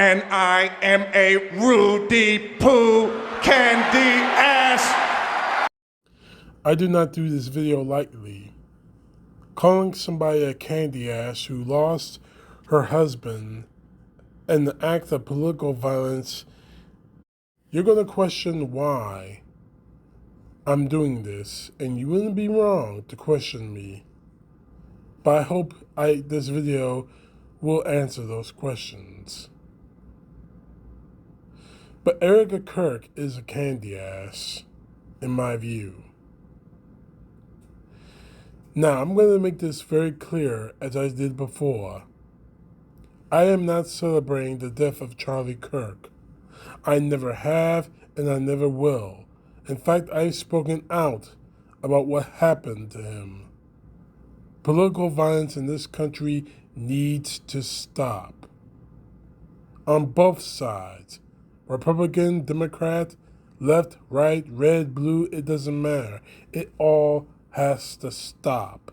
and I am a Rudy Poo candy ass. I do not do this video lightly. Calling somebody a candy ass who lost her husband in the act of political violence, you're going to question why I'm doing this, and you wouldn't be wrong to question me. But I hope this video will answer those questions. But Erika Kirk is a candy ass, in my view. Now, I'm going to make this very clear, as I did before. I am not celebrating the death of Charlie Kirk. I never have, and I never will. In fact, I've spoken out about what happened to him. Political violence in this country needs to stop. On both sides. Republican, Democrat, left, right, red, blue, it doesn't matter. It all has to stop.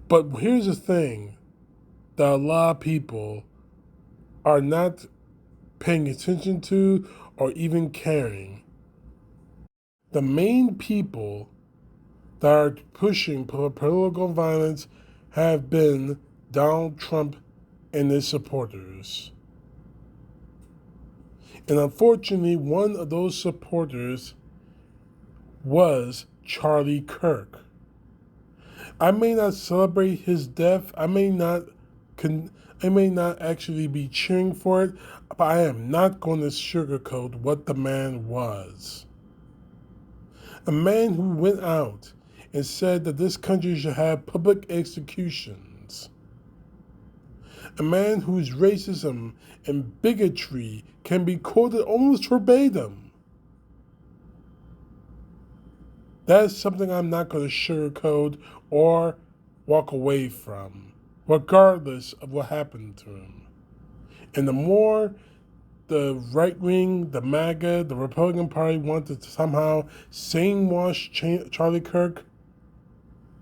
But here's the thing that a lot of people are not paying attention to or even caring. The main people that are pushing political violence have been Donald Trump and his supporters. And unfortunately, one of those supporters was Charlie Kirk. I may not celebrate his death. I may not actually be cheering for it, but I am not going to sugarcoat what the man was. A man who went out and said that this country should have public executions. A man whose racism and bigotry can be quoted almost verbatim. That is something I'm not going to sugarcoat or walk away from, regardless of what happened to him. And the more the right wing, the MAGA, the Republican Party want to somehow wash Charlie Kirk,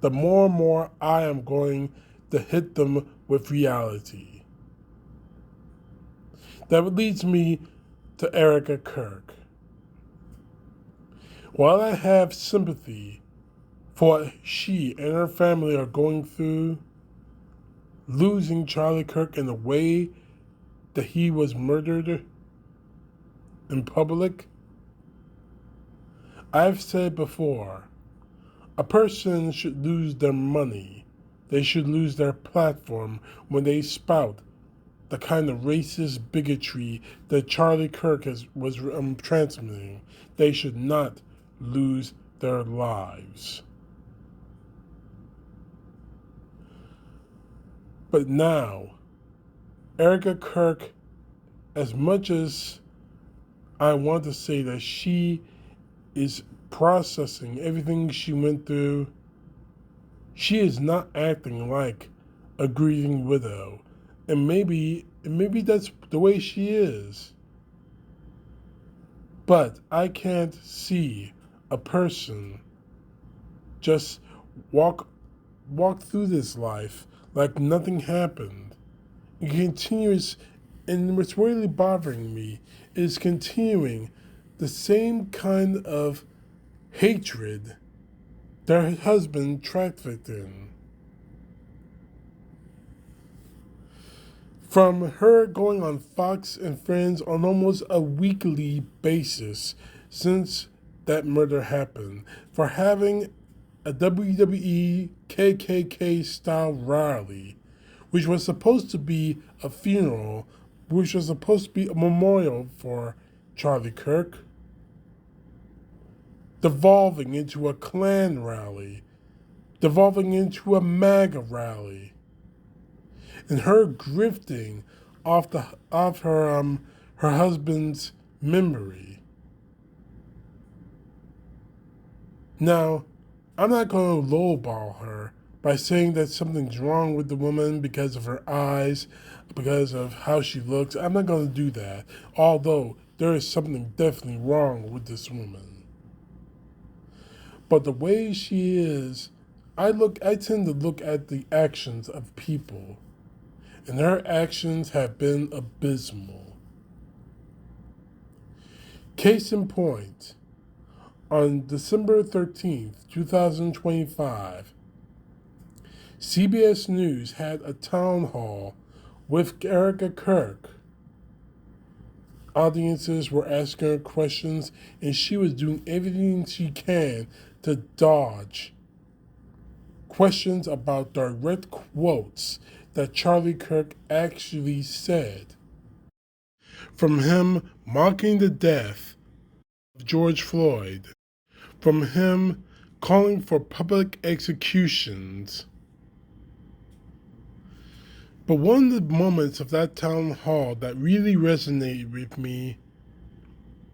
the more and more I am going to hit them with reality. That leads me to Erika Kirk. While I have sympathy for what she and her family are going through, losing Charlie Kirk in the way that he was murdered in public, I've said before, a person should lose their money. They should lose their platform when they spout the kind of racist bigotry that Charlie Kirk was transmitting. They should not lose their lives. But now, Erika Kirk, as much as I want to say that she is processing everything she went through, she is not acting like a grieving widow. And maybe that's the way she is. But I can't see a person just walk through this life like nothing happened. It continues, and what's really bothering me is continuing the same kind of hatred that her husband trafficked in. From her going on Fox and Friends on almost a weekly basis since that murder happened, for having a WWE KKK style rally, which was supposed to be a funeral, which was supposed to be a memorial for Charlie Kirk, devolving into a Klan rally, devolving into a MAGA rally, and her grifting off her husband's memory. Now, I'm not going to lowball her by saying that something's wrong with the woman because of her eyes, because of how she looks. I'm not going to do that, although there is something definitely wrong with this woman. But the way she is, I tend to look at the actions of people. and her actions have been abysmal. Case in point, on December 13th, 2025, CBS News had a town hall with Erika Kirk. Audiences were asking her questions, and she was doing everything she can to dodge questions about direct quotes that Charlie Kirk actually said. From him mocking the death of George Floyd, from him calling for public executions. But one of the moments of that town hall that really resonated with me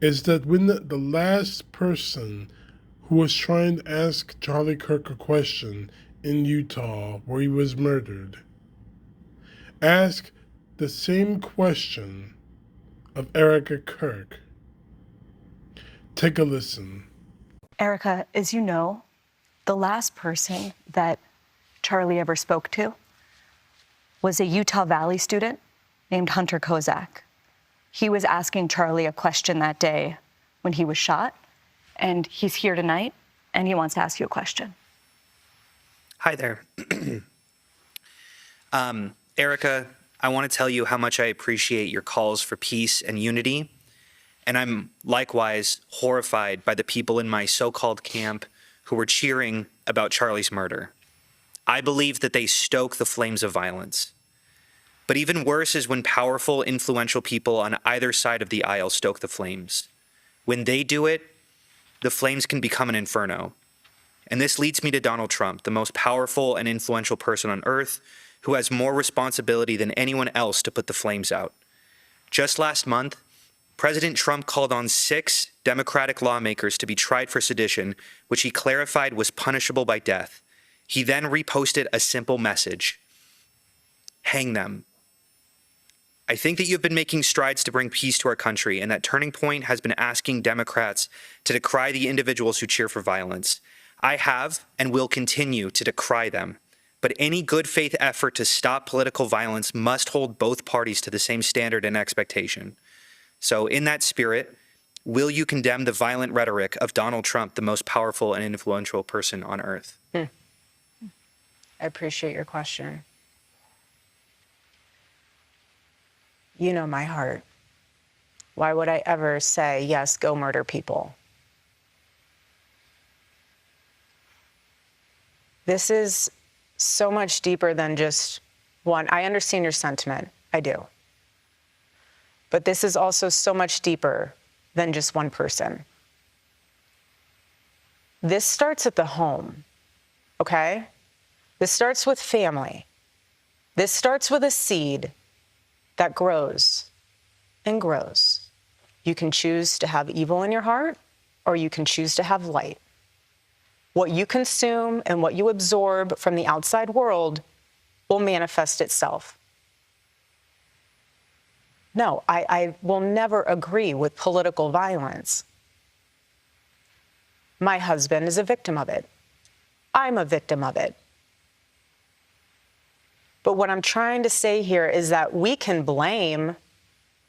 is that when the last person who was trying to ask Charlie Kirk a question in Utah where he was murdered asked the same question of Erika Kirk. Take a listen. Erika, as you know, the last person that Charlie ever spoke to was a Utah Valley student named Hunter Kozak. He was asking Charlie a question that day when he was shot, and he's here tonight, and he wants to ask you a question. Hi there. Erika, I want to tell you how much I appreciate your calls for peace and unity, and I'm likewise horrified by the people in my so-called camp who were cheering about Charlie's murder. I believe that they stoke the flames of violence. But even worse is when powerful, influential people on either side of the aisle stoke the flames. When they do it, the flames can become an inferno. And this leads me to Donald Trump, the most powerful and influential person on earth, who has more responsibility than anyone else to put the flames out. Just last month, President Trump called on 6 Democratic lawmakers to be tried for sedition, which he clarified was punishable by death. He then reposted a simple message: hang them. I think that you've been making strides to bring peace to our country, and that turning point has been asking Democrats to decry the individuals who cheer for violence. I have and will continue to decry them. But any good faith effort to stop political violence must hold both parties to the same standard and expectation. So in that spirit, will you condemn the violent rhetoric of Donald Trump, the most powerful and influential person on earth? I appreciate your question. You know my heart. Why would I ever say, yes, go murder people? This is so much deeper than just one. I understand your sentiment. I do. But this is also so much deeper than just one person. This starts at the home, okay? This starts with family. This starts with a seed that grows and grows. You can choose to have evil in your heart, or you can choose to have light. What you consume and what you absorb from the outside world will manifest itself. No, I will never agree with political violence. My husband is a victim of it. I'm a victim of it. But what I'm trying to say here is that we can blame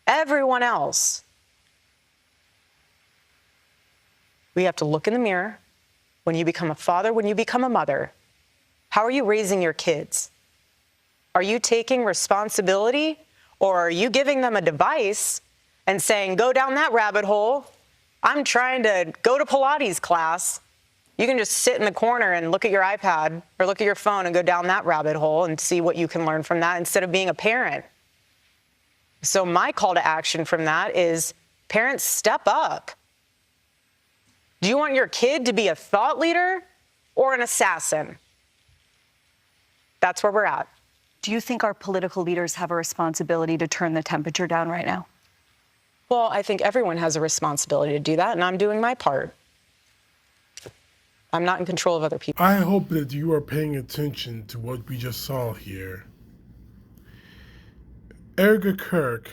everyone else. We have to look in the mirror. When you become a father, when you become a mother, how are you raising your kids? Are you taking responsibility, or are you giving them a device and saying, go down that rabbit hole? I'm trying to go to Pilates class. You can just sit in the corner and look at your iPad or look at your phone and go down that rabbit hole and see what you can learn from that instead of being a parent. So my call to action from that is, parents, step up. Do you want your kid to be a thought leader or an assassin? That's where we're at. Do you think our political leaders have a responsibility to turn the temperature down right now? Well, I think everyone has a responsibility to do that, and I'm doing my part. I'm not in control of other people. I hope that you are paying attention to what we just saw here. Erika Kirk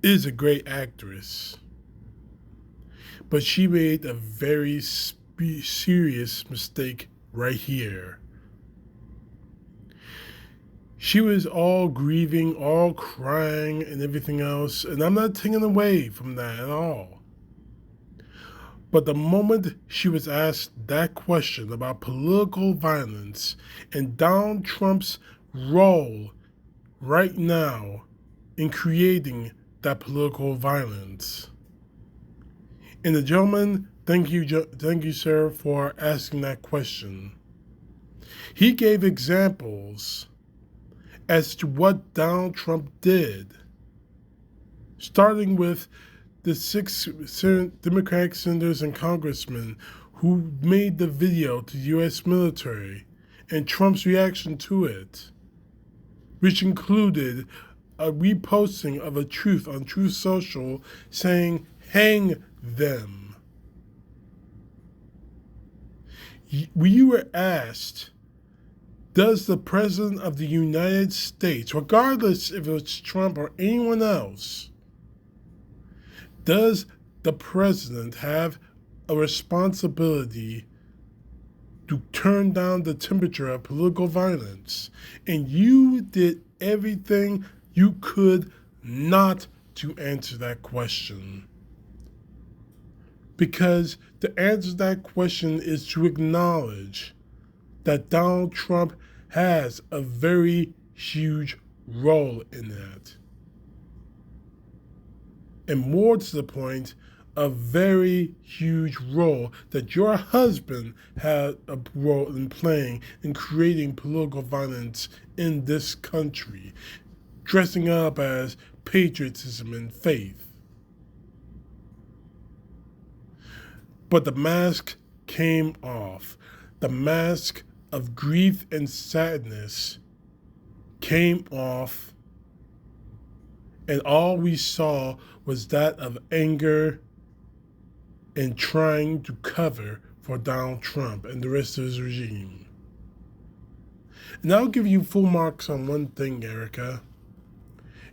is a great actress, but she made a very serious mistake right here. She was all grieving, all crying, and everything else, and I'm not taking away from that at all. But the moment she was asked that question about political violence and Donald Trump's role right now in creating that political violence, and the gentleman, thank you, sir, for asking that question. He gave examples as to what Donald Trump did, starting with the 6 Democratic senators and congressmen who made the video to the U.S. military and Trump's reaction to it, which included a reposting of a truth on Truth Social saying, "Hang them." We were asked, does the President of the United States, regardless if it's Trump or anyone else, does the President have a responsibility to turn down the temperature of political violence? And you did everything you could not to answer that question. Because to answer that question is to acknowledge that Donald Trump has a very huge role in that. And more to the point, a very huge role that your husband had a role in playing in creating political violence in this country, dressing up as patriotism and faith. But the mask came off. The mask of grief and sadness came off, and all we saw was that of anger and trying to cover for Donald Trump and the rest of his regime. And I'll give you full marks on one thing, Erika.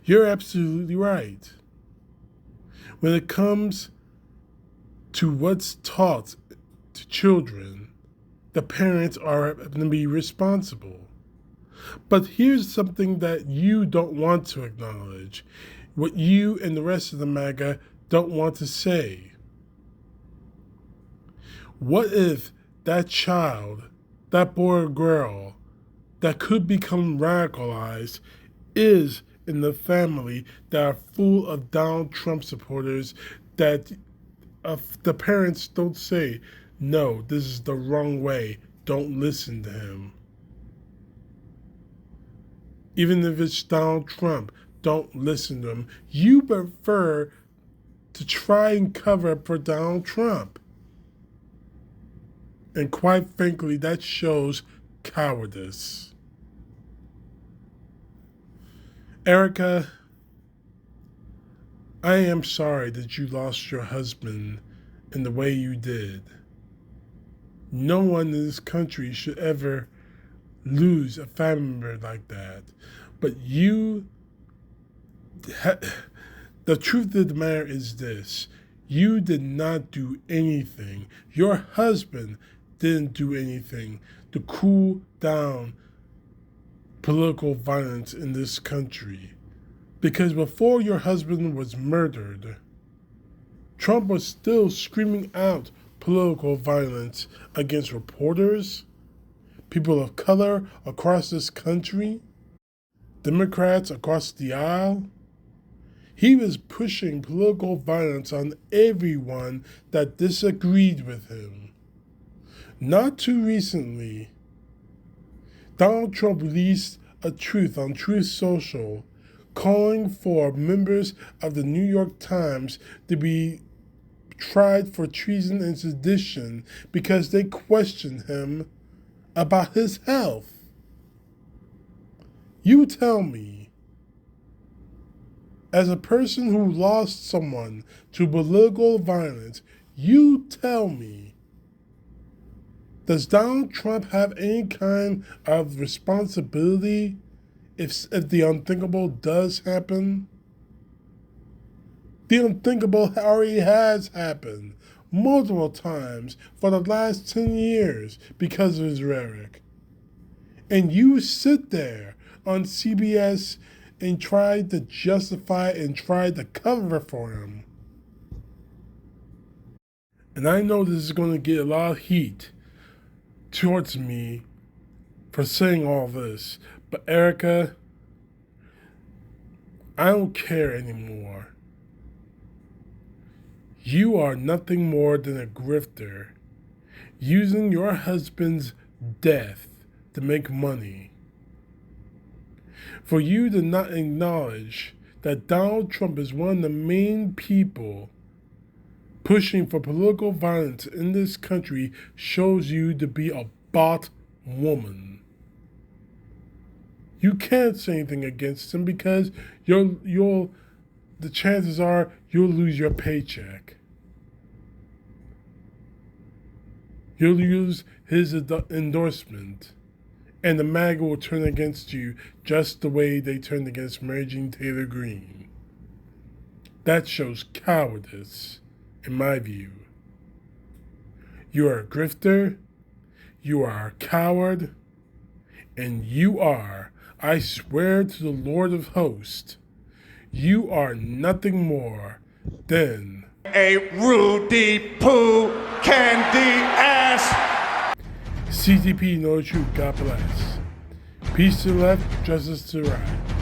You're absolutely right. When it comes to what's taught to children, the parents are going to be responsible. But here's something that you don't want to acknowledge, what you and the rest of the MAGA don't want to say. What if that child, that boy or girl, that could become radicalized is in the family that are full of Donald Trump supporters, that the parents don't say, no, this is the wrong way, don't listen to him. Even if it's Donald Trump, don't listen to him. You prefer to try and cover up for Donald Trump. And quite frankly, that shows cowardice. Erika, I am sorry that you lost your husband in the way you did. No one in this country should ever lose a family member like that. But the truth of the matter is this: you did not do anything. Your husband didn't do anything to cool down political violence in this country. Because before your husband was murdered, Trump was still screaming out political violence against reporters, people of color across this country, Democrats across the aisle. He was pushing political violence on everyone that disagreed with him. Not too recently, Donald Trump released a truth on Truth Social calling for members of the New York Times to be tried for treason and sedition because they questioned him about his health. You tell me, as a person who lost someone to political violence, you tell me, does Donald Trump have any kind of responsibility if the unthinkable does happen? The unthinkable already has happened multiple times for the last 10 years because of his rhetoric. And you sit there on CBS and tried to justify and tried to cover for him. And I know this is going to get a lot of heat towards me for saying all this. But Erika, I don't care anymore. You are nothing more than a grifter, using your husband's death to make money. For you to not acknowledge that Donald Trump is one of the main people pushing for political violence in this country shows you to be a bought woman. You can't say anything against him because the chances are you'll lose your paycheck. You'll lose his endorsement. And the MAGA will turn against you just the way they turned against Mary Jean Taylor Greene. That shows cowardice, in my view. You are a grifter, you are a coward, and you are, I swear to the Lord of Hosts, you are nothing more than a Rudy Poo candy ass. CTP, know the truth. God bless. Peace to the left, justice to the right.